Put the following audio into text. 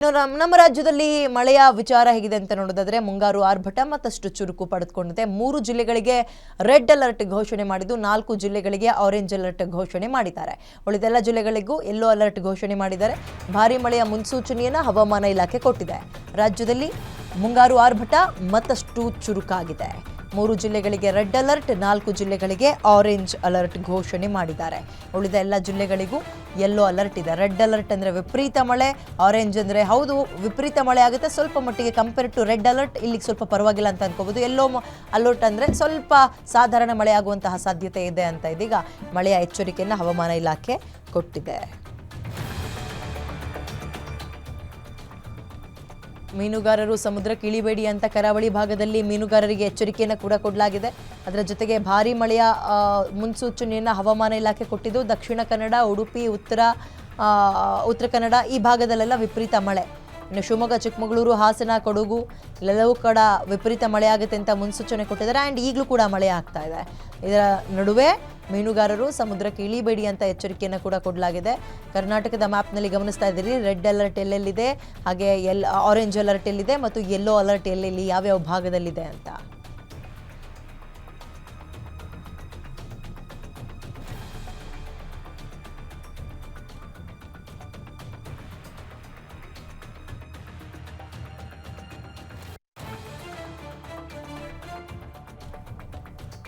ನಮ್ಮ ರಾಜ್ಯದಲ್ಲಿ ಮಳೆಯ ವಿಚಾರ ಹೇಗಿದೆ ಅಂತ ನೋಡೋದಾದ್ರೆ ಮುಂಗಾರು ಆರ್ಭಟ ಮತ್ತಷ್ಟು ಚುರುಕು ಪಡೆದುಕೊಂಡಿದೆ. 3 ಜಿಲ್ಲೆಗಳಿಗೆ ರೆಡ್ ಅಲರ್ಟ್ ಘೋಷಣೆ ಮಾಡಿದ್ದು 4 ಜಿಲ್ಲೆಗಳಿಗೆ ಆರೆಂಜ್ ಅಲರ್ಟ್ ಘೋಷಣೆ ಮಾಡಿದ್ದಾರೆ. ಉಳಿದೆಲ್ಲ ಜಿಲ್ಲೆಗಳಿಗೂ ಯೆಲ್ಲೋ ಅಲರ್ಟ್ ಘೋಷಣೆ ಮಾಡಿದ್ದಾರೆ. ಭಾರೀ ಮಳೆಯ ಮುನ್ಸೂಚನೆಯನ್ನು ಹವಾಮಾನ ಇಲಾಖೆ ಕೊಟ್ಟಿದೆ. ರಾಜ್ಯದಲ್ಲಿ ಮುಂಗಾರು ಆರ್ಭಟ ಮತ್ತಷ್ಟು ಚುರುಕಾಗಿದೆ. 3 ಜಿಲ್ಲೆಗಳಿಗೆ ರೆಡ್ ಅಲರ್ಟ್, 4 ಜಿಲ್ಲೆಗಳಿಗೆ ಆರೆಂಜ್ ಅಲರ್ಟ್ ಘೋಷಣೆ ಮಾಡಿದ್ದಾರೆ. ಉಳಿದ ಎಲ್ಲ ಜಿಲ್ಲೆಗಳಿಗೂ ಯೆಲ್ಲೋ ಅಲರ್ಟ್ ಇದೆ. ರೆಡ್ ಅಲರ್ಟ್ ಅಂದರೆ ವಿಪರೀತ ಮಳೆ, ಆರೆಂಜ್ ಅಂದರೆ ಹೌದು ವಿಪರೀತ ಮಳೆ ಆಗುತ್ತೆ, ಸ್ವಲ್ಪ ಮಟ್ಟಿಗೆ ಕಂಪೇರ್ ಟು ರೆಡ್ ಅಲರ್ಟ್ ಇಲ್ಲಿಗೆ ಸ್ವಲ್ಪ ಪರವಾಗಿಲ್ಲ ಅಂತ ಅನ್ಕೋಬಹುದು. ಯೆಲ್ಲೋ ಅಲರ್ಟ್ ಅಂದರೆ ಸ್ವಲ್ಪ ಸಾಧಾರಣ ಮಳೆ ಆಗುವಂತಹ ಸಾಧ್ಯತೆ ಇದೆ ಅಂತ ಇದೀಗ ಮಳೆಯ ಎಚ್ಚರಿಕೆಯನ್ನು ಹವಾಮಾನ ಇಲಾಖೆ ಕೊಟ್ಟಿದೆ. ಮೀನುಗಾರರು ಸಮುದ್ರಕ್ಕೆ ಇಳಿಬೇಡಿ ಅಂತ ಕರಾವಳಿ ಭಾಗದಲ್ಲಿ ಮೀನುಗಾರರಿಗೆ ಎಚ್ಚರಿಕೆಯನ್ನು ಕೂಡ ಕೊಡಲಾಗಿದೆ. ಅದರ ಜೊತೆಗೆ ಭಾರೀ ಮಳೆಯ ಮುನ್ಸೂಚನೆಯನ್ನು ಹವಾಮಾನ ಇಲಾಖೆ ಕೊಟ್ಟಿದ್ದು. ದಕ್ಷಿಣ ಕನ್ನಡ, ಉಡುಪಿ, ಉತ್ತರ ಕನ್ನಡ ಈ ಭಾಗದಲ್ಲೆಲ್ಲ ವಿಪರೀತ ಮಳೆ. ಇನ್ನು ಶಿವಮೊಗ್ಗ, ಚಿಕ್ಕಮಗಳೂರು, ಹಾಸನ, ಕೊಡಗು ಇಲ್ಲೆಲ್ಲವೂ ಕೂಡ ವಿಪರೀತ ಮಳೆ ಆಗುತ್ತೆ ಅಂತ ಮುನ್ಸೂಚನೆ ಕೊಟ್ಟಿದ್ದಾರೆ. ಆ್ಯಂಡ್ ಈಗಲೂ ಕೂಡ ಮಳೆ ಆಗ್ತಾ ಇದೆ. ಇದರ ನಡುವೆ ಮೀನುಗಾರರು ಸಮುದ್ರಕ್ಕೆ ಇಳಿಬೇಡಿ ಅಂತ ಎಚ್ಚರಿಕೆಯನ್ನು ಕೂಡ ಕೊಡಲಾಗಿದೆ. ಕರ್ನಾಟಕದ ಮ್ಯಾಪ್ನಲ್ಲಿ ಗಮನಿಸ್ತಾ ಇದ್ದೀರಿ, ರೆಡ್ ಅಲರ್ಟ್ ಎಲ್ಲೆಲ್ಲಿದೆ, ಹಾಗೆ ಆರೆಂಜ್ ಅಲರ್ಟ್ ಎಲ್ಲಿದೆ ಮತ್ತು ಯೆಲ್ಲೋ ಅಲರ್ಟ್ ಎಲ್ಲೆಲ್ಲಿ ಯಾವ್ಯಾವ ಭಾಗದಲ್ಲಿದೆ ಅಂತ.